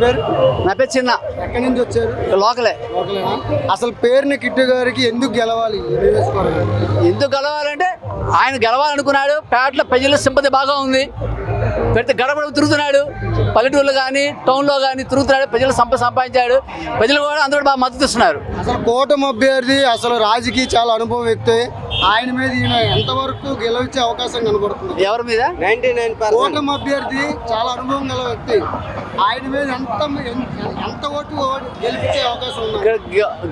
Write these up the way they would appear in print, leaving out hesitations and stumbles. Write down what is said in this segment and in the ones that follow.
పేరు? నా పేరు చిన్న. ఎక్కడి నుంచి వచ్చారు? లోకలే. లోకలేనా? అసలు పేరుని కిట్టు గారికి ఎందుకు గెలవాలి? ఎందుకు గెలవాలంటే ఆయన గెలవాలనుకున్నాడు. పేటలో ప్రజల సింపతి బాగా ఉంది. ప్రతి గడపడ తిరుగుతున్నాడు. పల్లెటూరులో కానీ టౌన్లో కానీ తిరుగుతున్నాడు. ప్రజలు సంపాదించాడు. ప్రజలు కూడా అందరూ బాగా మద్దతు ఇస్తున్నారు. అసలు కూటమి అభ్యర్థి అసలు రాజకీయ చాలా అనుభవం వ్యక్తి. ఆయన మీద ఈయన ఎంతవరకు గెలిచే అవకాశం కనబడుతుంది? ఎవరి మీద? 99%. కూటమి అభ్యర్థి చాలా అనుభవం గల వ్యక్తి. ఆయన మీద ఎంత ఓటు గెలిపించే అవకాశం ఉంది?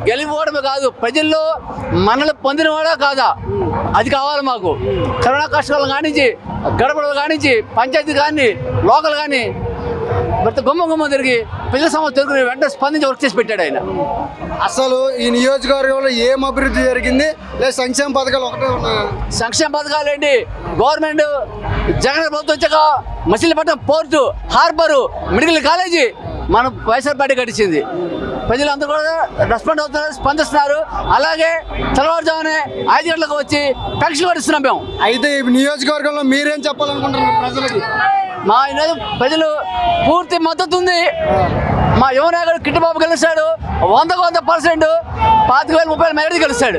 గెలిపోవడమే కాదు, ప్రజల్లో మనల్ని పొందినవాడా కాదా అది కావాలి మాకు. కరోనా కష్టాలు కానించి, గడపడలు కానించి, పంచాయతీ కానీ, లోకల్ కానీ ప్రతి గుమ్మ తిరిగి ప్రజల సమస్య తిరుగుని వెంటనే స్పందించి వర్క్ చేసి పెట్టాడు ఆయన. అసలు ఈ నియోజకవర్గంలో ఏం అభివృద్ధి జరిగింది? లేదా సంక్షేమ పథకాలు ఒకటే ఉన్నాయా? సంక్షేమ పథకాలు ఏంటి? గవర్నమెంట్ జగన్ ప్రభుత్వం వచ్చాక Machilipatnam port, harbour, medical college మన వైఎస్ఆర్ పార్టీ కట్టించింది. ప్రజలందరూ కూడా రెస్పాండ్ అవుతున్నారు, స్పందిస్తున్నారు. అలాగే తెల్లవారుజామునే 5 గంటలకు వచ్చి పెన్షన్ కూడా ఇస్తున్నాం మేము. అయితే ఈ నియోజకవర్గంలో మీరేం చెప్పాలనుకుంటున్నారు ప్రజలకి? మా ప్రజలు పూర్తి మద్దతు ఉంది. మా యువనాయకుడు కిట్టుబాబు గెలుస్తాడు. 100% 25,000 మెజారిటీ గెలుస్తాడు.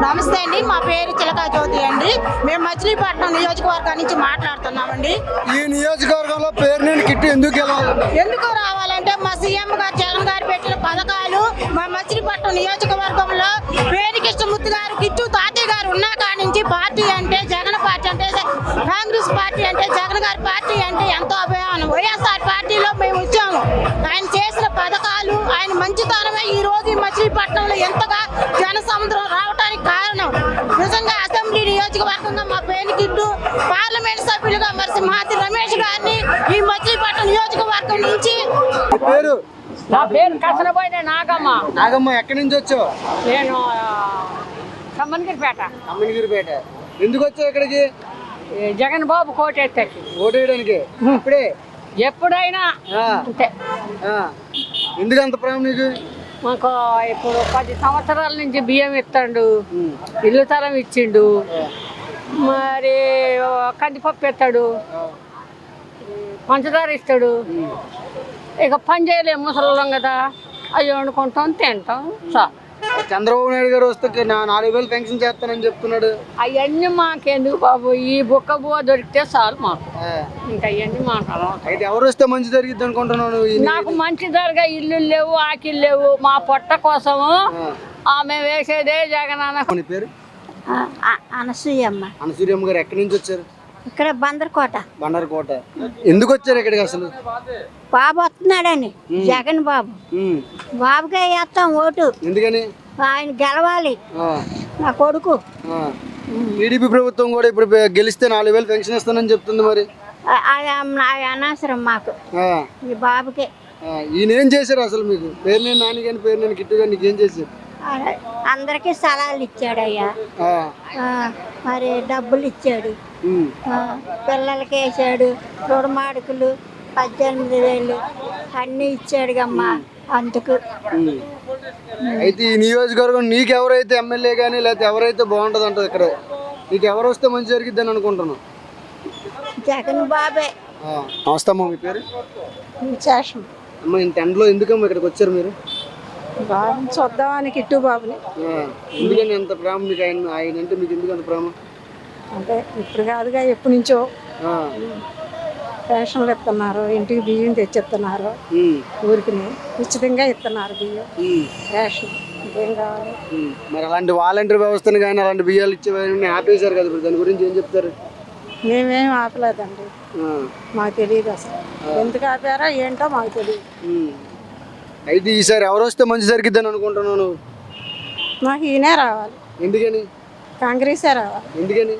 నమస్తే అండి, మా పేరు చిలక జ్యోతి అండి. మేము మచిలీపట్నం నియోజకవర్గం నుంచి మాట్లాడుతున్నామండి. ఈ నియోజకవర్గంలో పేరునేని కిట్టు ఎందుకు ఎందుకు రావాలంటే మా సీఎం గారు జగన్ గారు పెట్టిన పథకాలు మా మచిలీపట్నం నియోజకవర్గంలో పేరుకృష్ణమూర్తి గారు, కిట్టు తాతయ్య గారు ఉన్న కాడి నుంచి పార్టీ అంటే జగన్ పార్టీ అంటే కాంగ్రెస్ పార్టీ అంటే జగన్ గారి పార్టీ అంటే ఎంతో అభిమానం. వైఎస్ఆర్ పార్టీలో మేము వచ్చాము. ఆయన చేసిన పథకాలు, ఆయన మంచితనమే ఈ రోజు ఈ మచిలీపట్నంలో ఎంతగా జన సముద్రం రావడానికి కారణం. నిజంగా అసెంబ్లీ నియోజకవర్గంగా మా పేరుకిట్టు, పార్లమెంట్ సభ్యులుగా మరి సింహాద్రి రమేష్ గారిని ఈ మచిలీపట్నం నియోజకవర్గం నుంచి. నా పేరు కసరబోయిన నాగమ్మ. నాగమ్మ, ఎక్కడి నుంచి వచ్చావు? నేను కమ్మనిగిరిపేట. ఎందుకు వచ్చావు ఇక్కడికి? జగన్ బాబు కోటెత్తాకి ఓటేయడానికి. ఇప్పుడే ఎప్పుడైనా అంతే. ఎందుకు అంత ప్రేమ నీకు? మాకు ఇప్పుడు 10 సంవత్సరాల నుంచి బియ్యం ఇస్తాడు, ఇల్లు తరం ఇచ్చిండు, మరి కందిపప్పు ఇస్తాడు, పంచదార ఇస్తాడు. ఇక పని చేయలేము, ముసలిం కదా, అవి వండుకుంటాం, తింటాం. సార్ చంద్రబాబు నాయుడు గారు వస్తే 4,000 పెన్షన్ చేస్తానని చెప్తున్నాడు. అవన్నీ మాకెందుకు బాబు, ఈ బుక్క బువ్వ దొరికితే చాలు మాకు. ఇంకా అవన్నీ మాకు అయితే ఎవరు వస్తే మంచి జరిగిద్ది అనుకుంటున్నాను? నాకు మంచి జరగా ఇల్లు లేవు, ఆకిలు లేవు. మా పొట్ట కోసము ఆమె వేసేదే జగనన్న. పేరు? అనసూయమ్మ. అనసూయమ్మ గారు ఎక్కడి నుంచి వచ్చారు? ఇక్కడ బందర్కోట. ఎందుకు వచ్చారు ఇక్కడికి? అసలు బాబు వస్తున్నాడని, జగన్ బాబు. బాబుకే వేస్తాం ఓటు. ఎందుకని? ఆయన గెలవాలి. నా కొడుకు. టీడీపీ ప్రభుత్వం కూడా ఇప్పుడు గెలిస్తే 4,000 పెన్షన్ ఇస్తానని చెప్తుంది. మరి అనవసరం మాకు, ఈ బాబుకే. ఈయన ఏం చేశారు అసలు మీకు? పేరునేని నాని కానీ పేరునేని కిట్టు కానీ నీకేం చేశారు? అందరికి స్థలాలు ఇచ్చాడయ్యా, మరి డబ్బులు ఇచ్చాడు, పిల్లలకి వేసాడు, రుణమాడుకులు 18,000 అన్నీ ఇచ్చాడు అమ్మా. అందుకు అయితే ఈ నియోజకవర్గం నీకు ఎవరైతే ఎమ్మెల్యే కానీ లేకపోతే ఎవరైతే బాగుంటుంది అంటారు ఇక్కడ? నీకు ఎవరు వస్తే మంచి జరిగిద్ది అని అనుకుంటున్నాను? జగన్ బాబే. నమస్తే అమ్మ, మీ పేరు? అమ్మ, ఇంత ఎండలో ఎందుకమ్మా ఇక్కడికి వచ్చారు మీరు? చూద్దామని కిట్టు బాబుని. ఎందుకని ఎంత ప్రేమ మీకు ఆయన అంటే? మీకు ఎందుకు అంత ప్రేమ? అంటే ఇప్పుడు కాదుగా, ఎప్పటి నుంచో పెన్షన్లు ఇస్తున్నారు, ఇంటికి బియ్యం తెచ్చిస్తున్నారు, ఊరికి ఉచితంగా ఇస్తున్నారు బియ్యం, రేషన్. ఇంకేం కావాలి? మరి అలాంటి వాలంటీర్ వ్యవస్థను కానీ అలాంటి బియ్యాలు ఇచ్చేవన్నీ ఆపేశారు కదా, దాని గురించి ఏం చెప్తారు? మేమేం ఆపలేదండి, మాకు తెలియదు అసలు ఎందుకు ఆపారో ఏంటో మాకు తెలియదు. అయితే ఈసారి ఎవరు వస్తే మంచి జరిగిద్దని అనుకుంటున్నాను? మాకు ఈయనే రావాలి. ఎందుకని? కాంగ్రెసే రావాలి. ఎందుకని?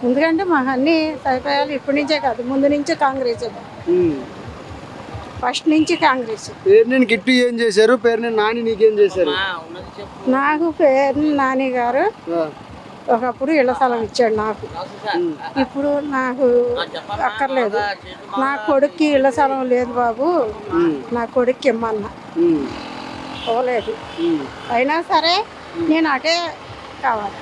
ఎందుకంటే మాకు అన్ని సదుపాయాలు ఇప్పటి నుంచే కాదు, ముందు నుంచే కాంగ్రెస్, ఫస్ట్ నుంచి కాంగ్రెస్. పేరునేని కిట్టు ఏం చేశారు? పేరునేని నాని నీకేం చేశారు? నాకు పేరునేని నాని గారు ఒకప్పుడు ఇళ్ల స్థలం ఇచ్చాడు నాకు. ఇప్పుడు నాకు అక్కర్లేదు. నా కొడుక్కి ఇళ్ల స్థలం లేదు బాబు, నా కొడుక్కి ఇమ్మన్నా పోలేదు. అయినా సరే నేను అటే కావాలి.